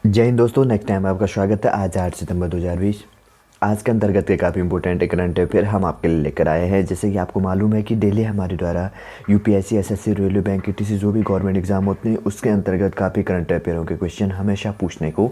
जय हिंद दोस्तों, next time आपका स्वागत है। आज 8 सितंबर 2020। आज के अंतर्गत के काफ़ी इंपॉर्टेंट करंट अफेयर हम आपके लिए लेकर आए हैं। जैसे कि आपको मालूम है कि डेली हमारे द्वारा UPSC, SSC, railway, bank, TTC जो भी गवर्नमेंट एग्जाम होते हैं उसके अंतर्गत काफ़ी करंट अफेयरों के क्वेश्चन हमेशा पूछने को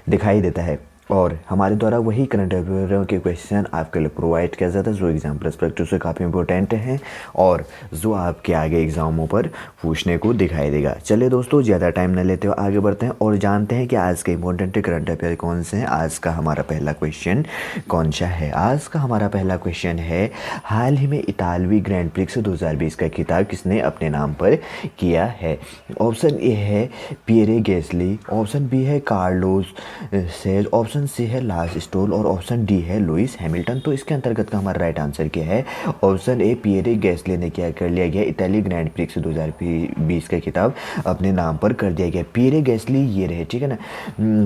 दिखाई देता है और हमारे द्वारा वही करंट अफेयरों के क्वेश्चन आपके लिए प्रोवाइड किया जाता है जो एग्जाम परस्पेक्टिव से काफ़ी इंपॉर्टेंट हैं और जो आपके आगे एग्जामों पर पूछने को दिखाई देगा। चलिए दोस्तों, ज़्यादा टाइम न लेते हुए आगे बढ़ते हैं और जानते हैं कि आज के इंपॉर्टेंट करंट अफेयर कौन से हैं। आज का हमारा पहला क्वेश्चन कौन सा है? आज का हमारा पहला क्वेश्चन है, हाल ही में इतालवी ग्रैंड प्रिक्स 2020 का खिताब किसने अपने नाम पर किया है? ऑप्शन ए है पियरे गैस्ली, ऑप्शन बी है कार्लोस सेज, ऑप्शन सी है लास स्टोल और ऑप्शन डी है लुइस हैमिल्टन। तो इसके अंतर्गत का हमारा राइट आंसर क्या है? ऑप्शन ए पियरे गैस्ली ने क्या कर लिया गया, इताली ग्रैंड प्रिक्स 2020 का खिताब अपने नाम पर कर दिया गया। पियरे गैस्ली ये रहे, ठीक है ना,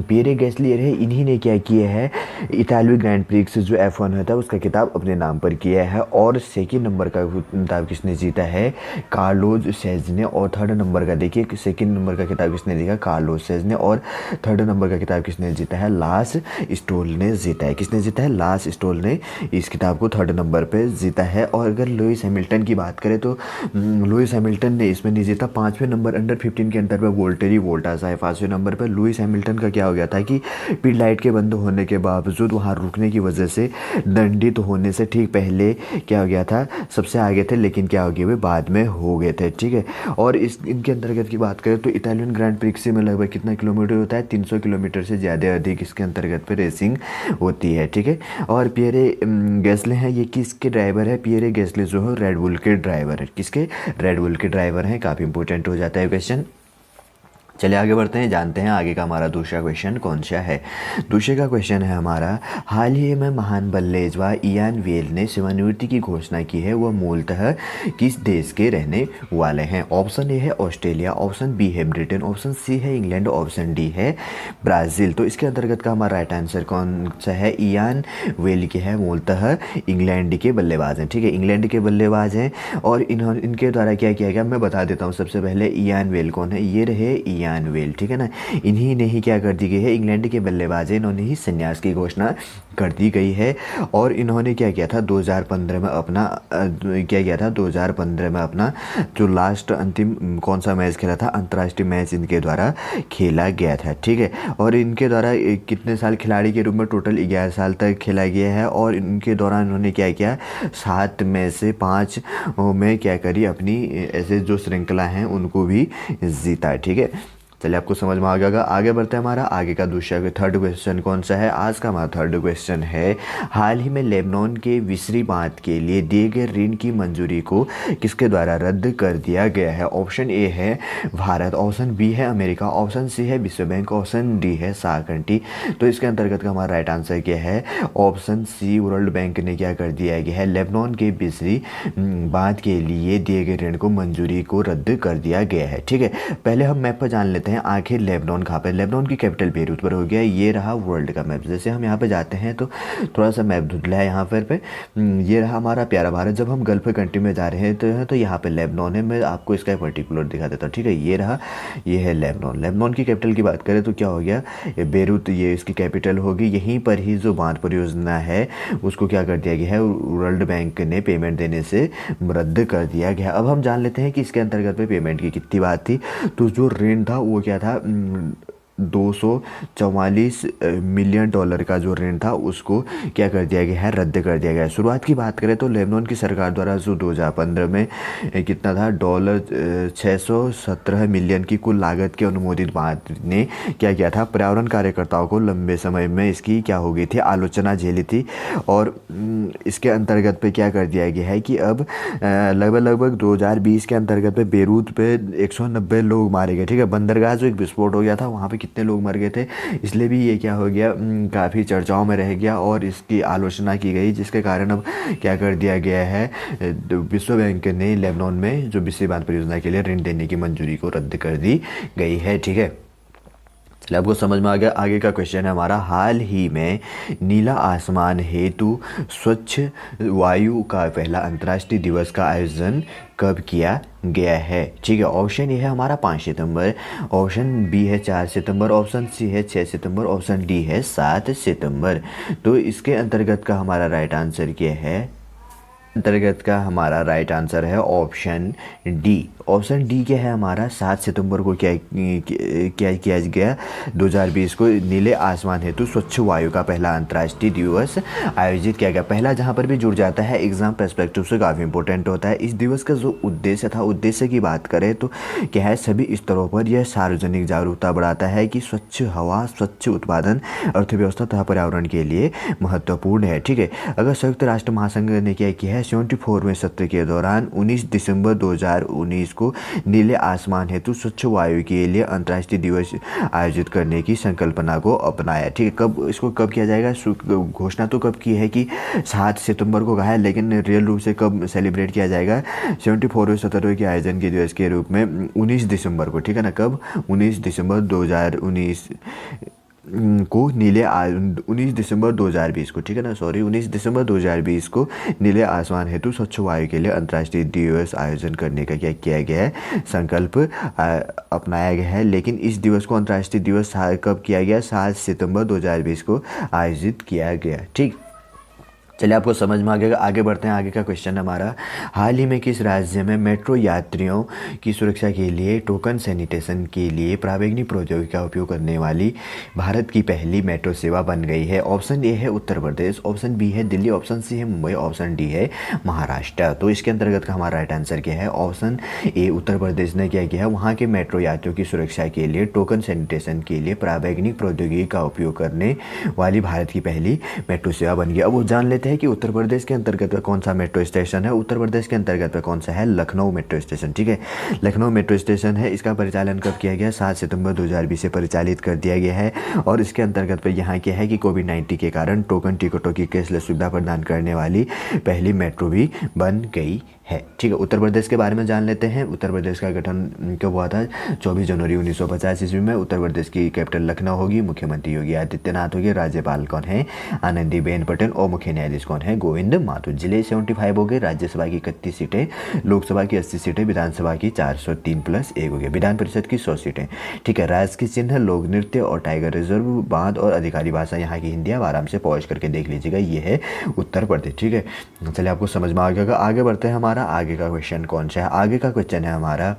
पियरे गैस्ली ये रहे, इन्हीं ने क्या किया है, इतालवी ग्रैंड प्रिक्स जो F1 होता है उसका खिताब अपने नाम पर किया है। और सेकंड नंबर का खिताब किसने जीता है? कार्लोस सेज ने। और थर्ड नंबर का देखिए, सेकंड नंबर का खिताब किसने जीता? कार्लोस सेज ने। और थर्ड नंबर का खिताब किसने जीता है? लास स्टोल ने जीता है। किसने जीता है? लास स्टोल ने इस किताब को थर्ड नंबर पे जीता है। और अगर लुइस हैमिल्टन की बात करें तो लुइस हैमिल्टन ने इसमें नहीं जीता। 5वें नंबर अंडर 15 के अंतर पर वोल्टेरी वोल्टास है 5वें नंबर पर। लुइस हैमिल्टन का क्या हो गया था कि पिट लाइट के बंद होने के बावजूद वहाँ रुकने की वजह से दंडित होने से ठीक पहले क्या हो गया था, सबसे आगे थे, लेकिन क्या हो गया, वे बाद में हो गए थे, ठीक है। और इनके अंतर्गत की बात करें तो इटालियन ग्रैंड प्रिक्स में लगभग कितना किलोमीटर होता है? 300 किलोमीटर से ज़्यादा अधिक इसके अंतर्गत पे रेसिंग होती है, ठीक है। और पियरे गैस्ले हैं, ये किसके ड्राइवर है? पियरे गैस्ले जो है रेड बुल के ड्राइवर है। किसके? रेड बुल के ड्राइवर हैं। काफ़ी इंपॉर्टेंट हो जाता है क्वेश्चन। चलिए आगे बढ़ते हैं, जानते हैं आगे का हमारा दूसरा क्वेश्चन कौन सा है। दूसरे का क्वेश्चन है हमारा, हाल ही में महान बल्लेबाज इयान वेल ने सेवानिवृत्ति की घोषणा की है, वह मूलतः किस देश के रहने वाले हैं? ऑप्शन ए है ऑस्ट्रेलिया, ऑप्शन बी है ब्रिटेन, ऑप्शन सी है इंग्लैंड, ऑप्शन डी है ब्राज़ील। तो इसके अंतर्गत का हमारा राइट आंसर कौन सा है? इयान वेल के है, मूलतः इंग्लैंड के बल्लेबाज हैं, ठीक है, इंग्लैंड के बल्लेबाज हैं। और इनके द्वारा क्या किया गया मैं बता देता हूँ। सबसे पहले इयान वेल कौन है? ये रहे इयान वेल, ठीक है ना। इन्हीं ने ही क्या कर दी गई है, इंग्लैंड के बल्लेबाज है, इन्होंने ही संन्यास की घोषणा कर दी गई है। और इन्होंने क्या किया था 2015 में अपना क्या किया था 2015 में अपना जो लास्ट अंतिम कौन सा मैच खेला था, अंतर्राष्ट्रीय मैच इनके द्वारा खेला गया था, ठीक है। और इनके द्वारा कितने साल खिलाड़ी के रूप में? टोटल 11 साल तक खेला गया है। और इनके दौरान इन्होंने क्या किया, 7 में से 5 में क्या करी, अपनी ऐसे जो श्रृंखला हैं उनको भी जीता, ठीक है। चलिए आपको समझ में आ गया होगा। आगे बढ़ते हैं, हमारा आगे का दूसरा थर्ड क्वेश्चन कौन सा है? आज का हमारा थर्ड क्वेश्चन है, हाल ही में लेबनान के विसरी बांध के लिए दिए गए ऋण की मंजूरी को किसके द्वारा रद्द कर दिया गया है? ऑप्शन ए है भारत, ऑप्शन बी है अमेरिका, ऑप्शन सी है विश्व बैंक, ऑप्शन डी है सार्क कंट्री। तो इसके अंतर्गत का हमारा राइट आंसर क्या है? ऑप्शन सी वर्ल्ड बैंक ने क्या कर दिया गया है, लेबनान के विसरी बांध के लिए दिए गए ऋण को मंजूरी को रद्द कर दिया गया है, ठीक है। पहले हम मैप पर जान लेते हैं, आखिर लेबनान कहाँ पे? लेबनान की कैपिटल बेरूत पर हो गया। ये रहा वर्ल्ड का मैप। जैसे हम यहाँ पे जाते हैं तो थोड़ा सा मैप धुंधला है यहाँ पे ये रहा हमारा प्यारा भारत। जब हम गल्फ कंट्री में जा रहे हैं तो यहाँ पे लेबनान है। मैं आपको इसका पर्टिकुलर दिखा देता हूँ, ठीक है। ये रहा, ये है लेबनान। लेबनान की कैपिटल की बात करें तो क्या हो गया, बेरूत ये इसकी कैपिटल होगी। यहीं पर ही जो बांध परियोजना है उसको क्या कर दिया गया है, वर्ल्ड बैंक ने पेमेंट देने से रद्द कर दिया गया। अब हम जान लेते हैं कि इसके अंतर्गत में पेमेंट की कितनी बात थी। तो जो ऋण था वो क्या था, 244 मिलियन डॉलर का जो ऋण था उसको क्या कर दिया गया है, रद्द कर दिया गया है। शुरुआत की बात करें तो लेबनान की सरकार द्वारा जो 2015 में कितना था, $617 मिलियन की कुल लागत के अनुमोदित बांध ने क्या किया था, पर्यावरण कार्यकर्ताओं को लंबे समय में इसकी क्या हो गई थी, आलोचना झेली थी। और इसके अंतर्गत पे क्या कर दिया गया है कि अब लगभग 2020 के अंतर्गत पे बेरूत पे 190 लोग मारे गए, ठीक है। बंदरगाह जो एक विस्फोट हो गया था वहाँ पे कितने लोग मर गए थे, इसलिए भी ये क्या हो गया, काफ़ी चर्चाओं में रह गया और इसकी आलोचना की गई, जिसके कारण अब क्या कर दिया गया है, विश्व बैंक ने लेबनान में जो विसरी बांध परियोजना के लिए ऋण देने की मंजूरी को रद्द कर दी गई है, ठीक है। चलिए आपको समझ में आ गया। आगे का क्वेश्चन है हमारा, हाल ही में नीला आसमान हेतु स्वच्छ वायु का पहला अंतर्राष्ट्रीय दिवस का आयोजन कब किया गया है? ठीक है, ऑप्शन ए है हमारा 5 सितंबर, ऑप्शन बी है 4 सितंबर, ऑप्शन सी है 6 सितंबर, ऑप्शन डी है 7 सितंबर। तो इसके अंतर्गत का हमारा राइट आंसर क्या है? अंतर्गत का हमारा राइट आंसर है ऑप्शन डी। ऑप्शन डी क्या है हमारा? 7 सितंबर को क्या किया गया? 2020 को नीले आसमान हेतु स्वच्छ वायु का पहला अंतर्राष्ट्रीय दिवस आयोजित किया गया। पहला जहाँ पर भी जुड़ जाता है एग्जाम पर्सपेक्टिव से काफ़ी इंपॉर्टेंट होता है। इस दिवस का जो उद्देश्य था, उद्देश्य की बात करें तो क्या है, सभी स्तरों पर यह सार्वजनिक जागरूकता बढ़ाता है कि स्वच्छ हवा, स्वच्छ उत्पादन अर्थव्यवस्था तथा पर्यावरण के लिए महत्वपूर्ण है। ठीक है, अगर संयुक्त राष्ट्र महासंघ ने क्या किया है, 74वें सत्र के दौरान 19 दिसंबर 2019 को नीले आसमान हेतु स्वच्छ वायु के लिए अंतर्राष्ट्रीय दिवस आयोजित करने की संकल्पना को अपनाया। ठीक है, कब इसको कब किया जाएगा? घोषणा तो कब की है कि 7 सितंबर को कहा है, लेकिन रियल रूप से कब सेलिब्रेट किया जाएगा? 74वें सत्र के आयोजन के दिवस के रूप में 19 दिसंबर को। ठीक है ना, कब? 19 दिसंबर 2019 को 19 दिसंबर 2020 को, ठीक है ना, सॉरी 19 दिसंबर 2020 को नीले आसमान हेतु स्वच्छ वायु के लिए अंतर्राष्ट्रीय दिवस आयोजन करने का क्या किया गया है? संकल्प अपनाया गया है। लेकिन इस दिवस को अंतर्राष्ट्रीय दिवस कब किया गया? 7 सितंबर 2020 को आयोजित किया गया। ठीक, चलिए आपको समझ में आ गया। आगे बढ़ते हैं। आगे का क्वेश्चन हमारा, हाल ही में किस राज्य में मेट्रो यात्रियों की सुरक्षा के लिए टोकन सैनिटेशन के लिए प्रावेगिक प्रौद्योगिकी का उपयोग करने वाली भारत की पहली मेट्रो सेवा बन गई है? ऑप्शन ए है उत्तर प्रदेश, ऑप्शन बी है दिल्ली, ऑप्शन सी है मुंबई, ऑप्शन डी है महाराष्ट्र। तो इसके अंतर्गत का हमारा राइट आंसर क्या है? ऑप्शन ए उत्तर प्रदेश ने क्या किया है, वहाँ के मेट्रो यात्रियों की सुरक्षा के लिए टोकन सैनिटेशन के लिए प्रावेगिक प्रौद्योगिकी का उपयोग करने वाली भारत की पहली मेट्रो सेवा बन गई। अब वो जान लेते है कि उत्तर प्रदेश के अंतर्गत में कौन सा मेट्रो स्टेशन है। उत्तर प्रदेश के अंतर्गत में कौन सा है? Lucknow metro station. ठीक है, लखनऊ मेट्रो स्टेशन है। इसका परिचालन कब किया गया? 7 सितंबर 2020 से परिचालित कर दिया गया है। और इसके अंतर्गत पर यहाँ क्या है कि कोविड-19 के कारण टोकन टिकटों की कैशलेस सुविधा प्रदान करने वाली पहली मेट्रो भी बन गई है। ठीक है, उत्तर प्रदेश के बारे में जान लेते हैं। उत्तर प्रदेश का गठन कब हुआ था? 24 जनवरी 1950 ईस्वी में। उत्तर प्रदेश की कैपिटल लखनऊ होगी, मुख्यमंत्री योगी आदित्यनाथ होगी, राज्यपाल कौन है? आनंदीबेन पटेल, और मुख्य न्यायाधीश कौन है? गोविंद माथुर। जिले 75 हो गए, राज्यसभा की 31 सीटें, लोकसभा की 80 सीटें, विधानसभा की 403+1 हो गया, विधान परिषद की 100 सीटें। ठीक है, राज्य के चिन्ह, लोक नृत्य और टाइगर रिजर्व, बांध और अधिकारी भाषा यहाँ की हिंदी। आप आराम से पॉज करके देख लीजिएगा, ये है उत्तर प्रदेश। ठीक है, चलिए आपको समझ में आ गया। आगे बढ़ते हैं। हमारा आगे का क्वेश्चन कौन सा है? आगे का क्वेश्चन है हमारा,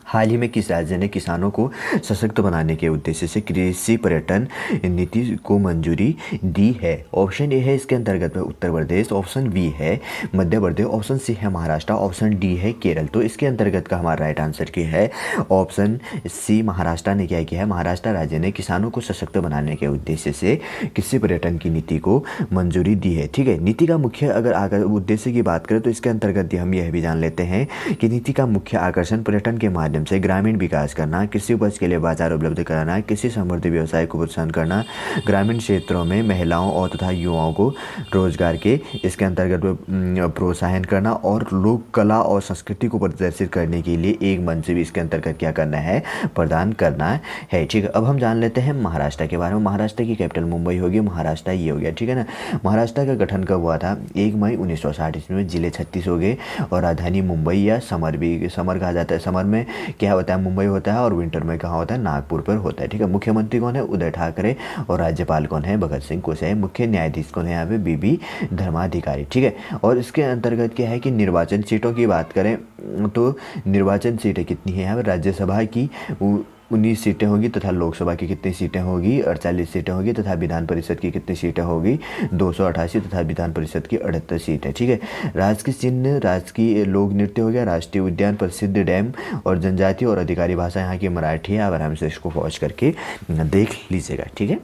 हाल ही में किस राज्य ने किसानों को सशक्त बनाने के उद्देश्य से कृषि पर्यटन नीति को मंजूरी दी है? ऑप्शन ए है इसके अंतर्गत में उत्तर प्रदेश, ऑप्शन बी है मध्य प्रदेश, ऑप्शन सी है महाराष्ट्र, ऑप्शन डी है केरल। तो इसके अंतर्गत का हमारा राइट आंसर क्या है? ऑप्शन सी महाराष्ट्र ने क्या किया है? महाराष्ट्र राज्य ने किसानों को सशक्त बनाने के उद्देश्य से कृषि पर्यटन की नीति को मंजूरी दी है। ठीक है, नीति का मुख्य अगर उद्देश्य की बात करें तो इसके अंतर्गत हम यह भी जान लेते हैं कि नीति का मुख्य आकर्षण पर्यटन के माध्यम से ग्रामीण विकास करना, कृषि उपज के लिए बाजार उपलब्ध कराना, कृषि संबंधी व्यवसाय को प्रोत्साहन करना, ग्रामीण क्षेत्रों में महिलाओं और तथा युवाओं को रोजगार के इसके अंतर्गत प्रोत्साहन करना और लोक कला और संस्कृति को प्रदर्शित करने के लिए एक मंच भी इसके अंतर्गत क्या करना है? प्रदान करना है। ठीक है, अब हम जान लेते हैं महाराष्ट्र के बारे में। महाराष्ट्र की कैपिटल मुंबई होगी, महाराष्ट्र ये हो गया। ठीक है ना, महाराष्ट्र का गठन कब हुआ था? 1 मई 1960 ईस्वी में। जिले 36 हो गए और राजधानी मुंबई या समर भी समर कहा जाता है। समर में क्या होता है? मुंबई होता है, और विंटर में कहाँ होता है? नागपुर पर होता है। ठीक है, मुख्यमंत्री कौन है? उदय ठाकरे, और राज्यपाल कौन है? भगत सिंह कोश्यारी। मुख्य न्यायाधीश कौन है यहाँ पे? बीबी धर्माधिकारी। ठीक है, और इसके अंतर्गत क्या है कि निर्वाचन सीटों की बात करें तो निर्वाचन सीटें कितनी है यहाँ पर? राज्यसभा की 19 सीटें होगी तथा लोकसभा की कितनी सीटें होगी? 48 सीटें होगी तथा विधान परिषद की कितनी सीटें होगी? 288 तथा विधान परिषद की 78 सीटें। ठीक है, राज्य के चिन्ह, राज्य की लोक नृत्य हो गया, राष्ट्रीय उद्यान, प्रसिद्ध डैम और जनजाति और अधिकारी भाषा यहाँ की मराठी है। आप आराम से इसको पहुँच करके देख लीजिएगा। ठीक है,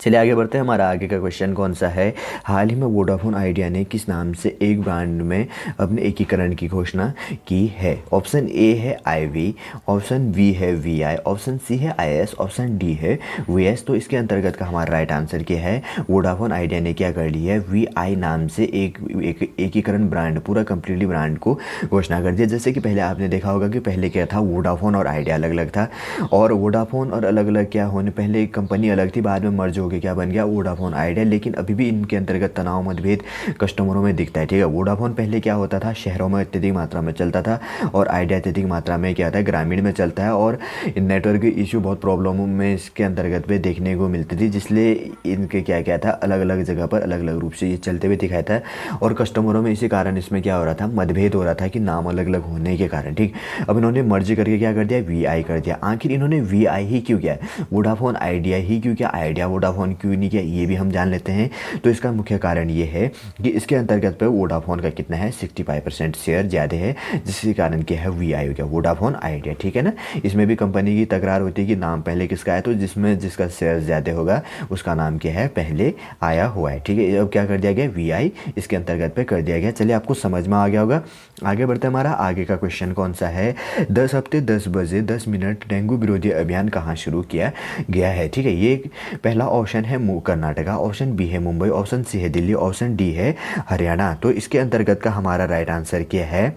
चलिए आगे बढ़ते हैं। हमारा आगे का क्वेश्चन कौन सा है? हाल ही में वोडाफोन आइडिया ने किस नाम से एक ब्रांड में अपने एकीकरण की घोषणा की है? ऑप्शन ए है आईवी, ऑप्शन बी है वीआई, ऑप्शन सी है आईएस, ऑप्शन डी है वीएस। तो इसके अंतर्गत का हमारा राइट आंसर क्या है? वोडाफोन आइडिया ने क्या कर लिया है? वीआई नाम से एक एकीकरण ब्रांड, पूरा कंप्लीटली ब्रांड को घोषणा कर दिया। जैसे कि पहले आपने देखा होगा कि पहले क्या था, वोडाफोन और आइडिया अलग अलग था, और वोडाफोन और अलग अलग क्या होने, पहले एक कंपनी अलग थी, बाद में मर्ज हो के क्या बन गया? Vodafone idea. लेकिन अभी भी इनके अंतर्गत तनाव मतभेद कस्टमरों में दिखता है, ठीक है। वोडाफोन पहले क्या होता था, शहरों में अत्यधिक मात्रा में चलता था, और आइडिया अत्यधिक मात्रा में क्या था, ग्रामीण में चलता है, और नेटवर्क इशू बहुत प्रॉब्लम में इसके अंतर्गत पे देखने को मिलती थी, जिसलिए इनके क्या क्या था, अलग अलग जगह पर अलग अलग रूप से ये चलते हुए दिखाया था, और कस्टमरों में इसी कारण इसमें क्या हो रहा था, मतभेद हो रहा था कि नाम अलग अलग होने के कारण, ठीक। अब इन्होंने मर्ज करके क्या कर दिया, वीआई कर दिया। आखिर इन्होंने वीआई ही क्यों किया, वोडाफोन आइडिया ही क्यों किया, आइडिया वोडाफोन क्यों नहीं किया, ये भी हम जान लेते हैं। तो इसका मुख्य कारण ये है कि इसके अंतर्गत पे वोडाफोन का कितना है, 65% शेयर ज़्यादा है, जिसके कारण क्या है, वीआई हो गया, वोडाफोन आइडिया, ठीक है ना। इसमें भी कंपनी की तकरार होती है कि नाम पहले किसका है, तो जिसमें जिसका शेयर ज़्यादा होगा उसका नाम क्या है, पहले आया हुआ है, ठीक है। अब क्या कर दिया गया, वीआई इसके अंतर्गत पे कर दिया गया। चलिए आपको समझ में आ गया होगा। आगे बढ़ते हमारा आगे का क्वेश्चन कौन सा है? 10 हफ्ते 10 बजे 10 मिनट डेंगू विरोधी अभियान कहाँ शुरू किया गया है, ठीक है। ये पहला ऑप्शन है कर्नाटका, ऑप्शन बी है मुंबई, ऑप्शन सी है दिल्ली, ऑप्शन डी है हरियाणा। तो इसके अंतर्गत का हमारा राइट आंसर क्या है?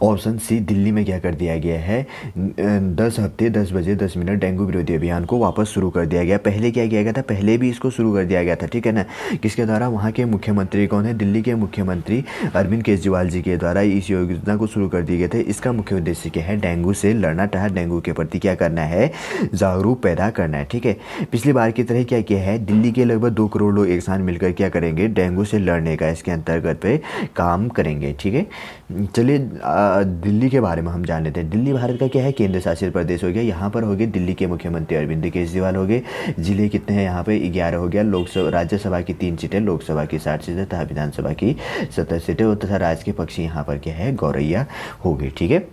ऑप्शन सी दिल्ली में क्या कर दिया गया है, 10 हफ्ते 10 बजे 10 मिनट डेंगू विरोधी अभियान को वापस शुरू कर दिया गया। पहले क्या किया गया था, पहले भी इसको शुरू कर दिया गया था, ठीक है ना। किसके द्वारा? वहाँ के मुख्यमंत्री कौन है, दिल्ली के मुख्यमंत्री अरविंद केजरीवाल जी के द्वारा इस योजना को शुरू कर दिए गए थे। इसका मुख्य उद्देश्य क्या है, डेंगू से लड़ना, तथा डेंगू के प्रति क्या करना है, जागरूक पैदा करना है, ठीक है। पिछली बार की तरह क्या किया है, दिल्ली के लगभग 2 करोड़ लोग एक साथ मिलकर क्या करेंगे, डेंगू से लड़ने का इसके अंतर्गत पे काम करेंगे, ठीक है। चलिए दिल्ली के बारे में हम जान लेते हैं। दिल्ली भारत का क्या है, केंद्र शासित प्रदेश हो गया। यहाँ पर हो गए दिल्ली के मुख्यमंत्री अरविंद केजरीवाल हो गए। जिले कितने हैं यहाँ पे, 11 हो गया। लोकसभा राज्यसभा की 3 सीटें, लोकसभा की 60 सीटें तथा विधानसभा की 70 सीटें, और तथा राज्य के पक्षी यहाँ पर क्या है, गौरैया हो गई, ठीक है।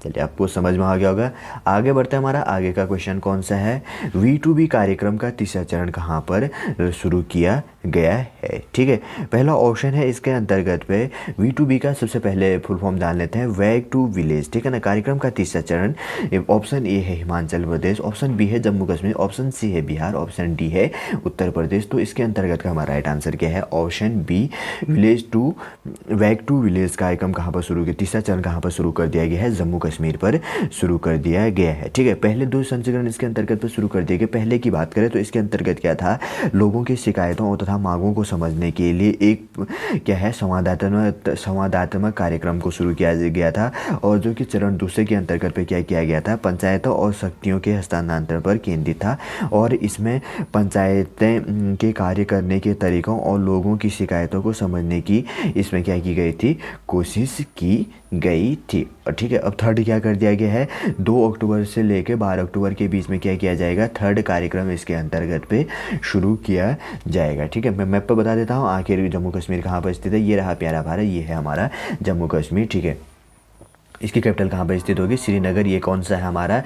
चलिए आपको समझ में आ गया होगा। आगे बढ़ते हैं। हमारा आगे का क्वेश्चन कौन सा है? V2B कार्यक्रम का तीसरा चरण कहाँ पर शुरू किया गया है, ठीक है। पहला ऑप्शन है इसके अंतर्गत पे V2B का सबसे पहले फुल फॉर्म जान लेते हैं, वैक टू विलेज, ठीक है ना। कार्यक्रम का तीसरा चरण, ऑप्शन ए है हिमाचल प्रदेश, ऑप्शन बी है जम्मू कश्मीर, ऑप्शन सी है बिहार, ऑप्शन डी है उत्तर प्रदेश। तो इसके अंतर्गत का हमारा राइट आंसर क्या है, ऑप्शन बी, वैक टू विलेज कार्यक्रम कहाँ पर शुरू किया, तीसरा चरण कहाँ पर शुरू कर दिया गया है, जम्मू कश्मीर पर शुरू कर दिया गया है, ठीक है। पहले 2 संस्करण इसके अंतर्गत पर शुरू कर दिए गए। पहले की बात करें तो इसके अंतर्गत क्या था, लोगों की शिकायतों तथा मांगों को समझने के लिए एक क्या है, संवादात्मक कार्यक्रम को शुरू किया गया था, और जो कि चरण दूसरे के अंतर्गत पे क्या किया गया था, पंचायतों और शक्तियों के हस्तांतरण पर केंद्रित था, और इसमें पंचायतें के कार्य करने के तरीकों और लोगों की शिकायतों को समझने की इसमें क्या की गई थी, कोशिश की गई थी, ठीक है। अब थर्ड क्या कर दिया गया है, 2 अक्टूबर से लेकर 12 अक्टूबर के बीच में क्या किया जाएगा, थर्ड कार्यक्रम इसके अंतर्गत पे शुरू किया जाएगा, ठीक है। मैं मैप पर बता देता हूँ। आखिर जम्मू कश्मीर कहाँ पर स्थित है, ये रहा प्यारा भारत, ये है हमारा जम्मू कश्मीर, ठीक है। इसकी कैपिटल कहाँ पर स्थित होगी, श्रीनगर। ये कौन सा है हमारा,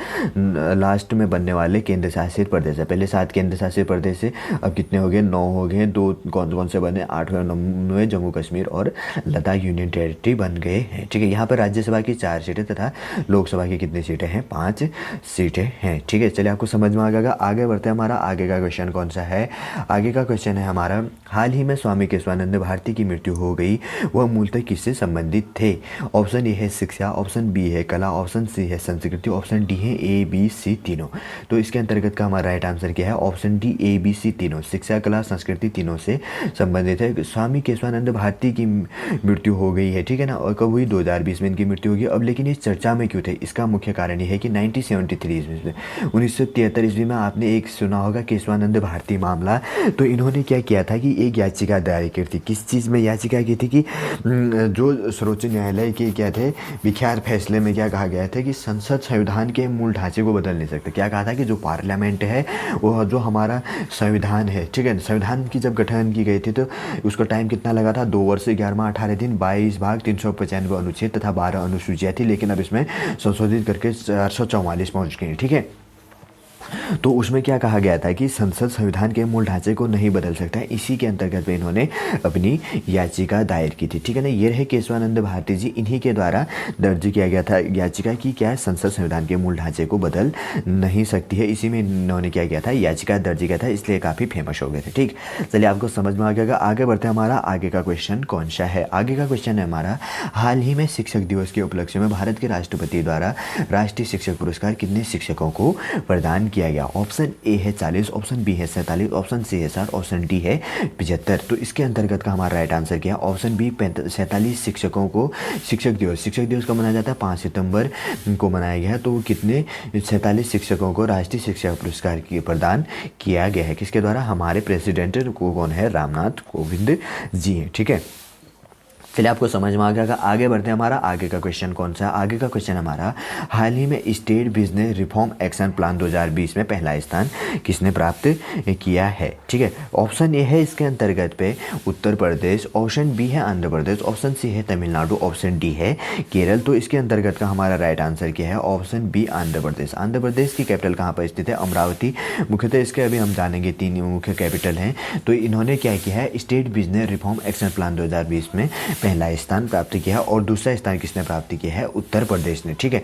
लास्ट में बनने वाले केंद्र शासित प्रदेश है। पहले 7 केंद्र शासित प्रदेश है, अब कितने हो गए, 9 हो गए। 2 कौन कौन से बने, 8 और 9 जम्मू कश्मीर और लद्दाख यूनियन टेरिटरी बन गए हैं, ठीक है। यहाँ पर राज्यसभा की 4 सीटें तथा लोकसभा की कितनी सीटें हैं, 5 सीटें हैं, ठीक है। चलिए आपको समझ में आ गया। आगे बढ़ते हैं। हमारा आगे का क्वेश्चन कौन सा है? आगे का क्वेश्चन है हमारा, हाल ही में स्वामी केशवानंद भारती की मृत्यु हो गई, वह मूलतः किससे संबंधित थे? ऑप्शन ए है शिक्षा, ऑप्शन बी है कला, ऑप्शन सी है संस्कृति, ऑप्शन डी है ए बी सी तीनों। तो इसके अंतर्गत का हमारा राइट आंसर क्या है, option D, A B C तीनों, शिक्षा कला संस्कृति तीनों से संबंधित है। स्वामी केशवानंद भारती की मृत्यु हो गई है, ठीक है ना, और कब हुई, 2020 में इनकी मृत्यु होगी। अब लेकिन इस चर्चा में क्यों थे, इसका मुख्य कारण ये है कि 1973 ईस्वी में, 1973 ईस्वी में आपने एक सुना होगा केशवानंद भारती मामला। तो इन्होंने क्या किया था कि एक याचिका दायर की थी। किस चीज़ में याचिका की थी कि जो सर्वोच्च न्यायालय के क्या थे विख्यात फैसले में क्या कहा गया था कि संसद संविधान के मूल ढांचे को बदल नहीं सकते। क्या कहा था कि जो पार्लियामेंट है, वो जो हमारा संविधान है, ठीक है, संविधान की जब गठन की गई थी तो उसका टाइम कितना लगा था, 2 वर्ष 11 माह 18 दिन, 22 भाग 395 अनुच्छेद तथा 12 अनुसूचियाँ थी। लेकिन अब इसमें संशोधित करके 444 पहुँच गई, ठीक है। तो उसमें क्या कहा गया था कि संसद संविधान के मूल ढांचे को नहीं बदल सकता है। इसी के अंतर्गत में इन्होंने अपनी याचिका दायर की थी, ठीक है ना। ये रहे केशवानंद भारती जी, इन्हीं के द्वारा दर्ज किया गया था याचिका की क्या संसद संविधान के मूल ढांचे को बदल नहीं सकती है। इसी में इन्होंने क्या किया था, याचिका दर्ज किया था, इसलिए काफ़ी फेमस हो गए थे। ठीक, चलिए आपको समझ में आ गया। आगे बढ़ते हैं, हमारा आगे का क्वेश्चन कौन सा है। आगे का क्वेश्चन है हमारा, हाल ही में शिक्षक दिवस के उपलक्ष्य में भारत के राष्ट्रपति द्वारा राष्ट्रीय शिक्षक पुरस्कार कितने शिक्षकों को प्रदान किया गया। ऑप्शन ए है 40, ऑप्शन बी है 47, ऑप्शन सी है 60, ऑप्शन डी है 75। तो इसके अंतर्गत का हमारा राइट आंसर क्या है, ऑप्शन बी 47 शिक्षकों को शिक्षक दिवस कब मनाया जाता है, 5 सितंबर को मनाया गया है। तो कितने 47 शिक्षकों को राष्ट्रीय शिक्षक पुरस्कार की प्रदान किया गया है, किसके द्वारा, हमारे प्रेसिडेंट को कौन है, रामनाथ कोविंद जी हैं। ठीक है, चलिए आपको समझ में आ गया। आगे बढ़ते हैं, हमारा आगे का क्वेश्चन कौन सा है। आगे का क्वेश्चन हमारा, हाल ही में estate business reform action plan 2020 में पहला स्थान किसने प्राप्त किया है। ठीक है, ऑप्शन ए है इसके अंतर्गत पे उत्तर प्रदेश, ऑप्शन बी है आंध्र प्रदेश, ऑप्शन सी है तमिलनाडु, ऑप्शन डी है केरल। तो इसके अंतर्गत का हमारा राइट आंसर क्या है, ऑप्शन बी आंध्र प्रदेश। आंध्र प्रदेश की कैपिटल कहाँ पर स्थित है, अमरावती। मुख्यतः इसके अभी हम जानेंगे 3 मुख्य कैपिटल हैं। तो इन्होंने क्या किया है, estate business reform action plan 2020 में पहला स्थान प्राप्त किया है, और दूसरा स्थान किसने प्राप्त किया है, उत्तर प्रदेश ने। ठीक है,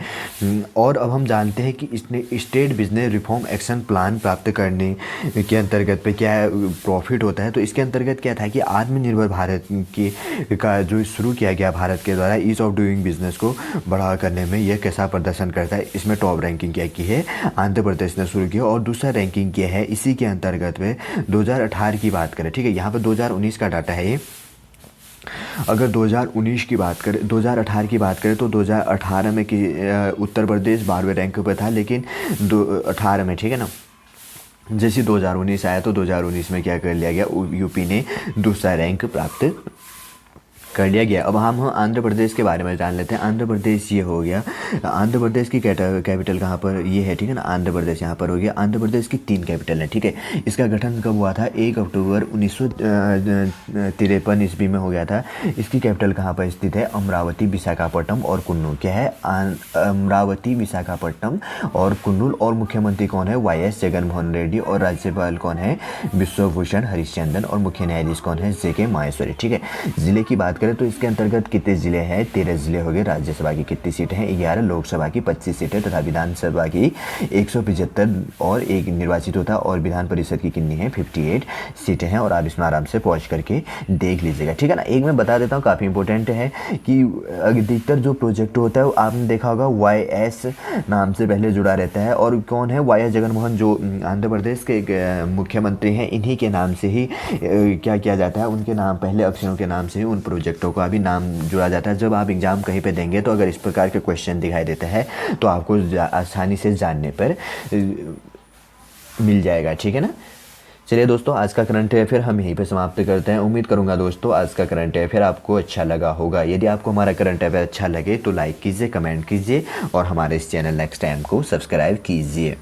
और अब हम जानते हैं कि इसने estate business reform action plan प्राप्त करने के अंतर्गत पे क्या प्रॉफिट होता है। तो इसके अंतर्गत क्या था कि आत्मनिर्भर भारत की का जो शुरू किया गया भारत के द्वारा, ईज ऑफ डूइंग बिजनेस को बढ़ावा करने में यह कैसा प्रदर्शन करता है। इसमें टॉप रैंकिंग क्या की है, आंध्र प्रदेश ने शुरू किया, और दूसरा रैंकिंग क्या है इसी के अंतर्गत में 2018 की बात करें। ठीक है, यहाँ पर 2019 का डाटा है ये। अगर 2019 की बात करें, 2018 की बात करें तो 2018 में कि उत्तर प्रदेश 12वें रैंक पर था, लेकिन 2018 में, ठीक है ना, जैसे 2019 आया तो 2019 में क्या कर लिया गया, यूपी ने दूसरा रैंक प्राप्त कर लिया गया। अब हम आंध्र प्रदेश के बारे में जान लेते हैं। आंध्र प्रदेश ये हो गया, आंध्र प्रदेश की कैपिटल कहाँ पर ये है, ठीक है ना, आंध्र प्रदेश यहाँ पर हो गया। आंध्र प्रदेश की 3 कैपिटल है। ठीक है, इसका गठन कब हुआ था, 1 अक्टूबर 1953 ईस्वी में हो गया था। इसकी कैपिटल कहाँ पर स्थित है, अमरावती, विशाखापट्टनम और कुन्नूर। क्या है, अमरावती, विशाखापट्टनम और कुन्नूर। और मुख्यमंत्री कौन है, YS जगनमोहन रेड्डी, और राज्यपाल कौन है, विश्वभूषण हरिश्चंद्रन, और मुख्य न्यायाधीश कौन है, JK माहेश्वरी। ठीक है, जिले की बात तो इसके अंतर्गत कितने जिले हैं, 13 जिले हो गए। राज्यसभा की कितनी सीटें हैं, 11, लोकसभा की 25 सीटें, तथा विधानसभा की 175 और 1 निर्वाचित होता, और विधान परिषद की कितनी है, 58 सीटें हैं। और आप इसमें आराम से पहुंच करके देख लीजिएगा। ठीक है ना, एक मैं बता देता हूँ, काफ़ी इंपॉर्टेंट है कि अधिकतर जो प्रोजेक्ट होता है आपने देखा होगा YS नाम से पहले जुड़ा रहता है। और कौन है, YS जगनमोहन, जो आंध्र प्रदेश के मुख्यमंत्री हैं, इन्हीं के नाम से ही क्या किया जाता है, उनके नाम, पहले अक्षरों के नाम से ही उन प्रोजेक्टों का भी नाम जुड़ा जाता है। जब आप एग्जाम कहीं पे देंगे तो अगर इस प्रकार के क्वेश्चन दिखाई देता है तो आपको आसानी से जानने पर मिल जाएगा। ठीक है ना। चलिए दोस्तों, आज का करंट अफेयर हम यहीं पे समाप्त करते हैं। उम्मीद करूंगा दोस्तों आज का करंट अफेयर आपको अच्छा लगा होगा। यदि आपको हमारा करंट अफेयर अच्छा लगे तो लाइक कीजिए, कमेंट कीजिए, और हमारे इस चैनल नेक्स्ट टाइम को सब्सक्राइब कीजिए।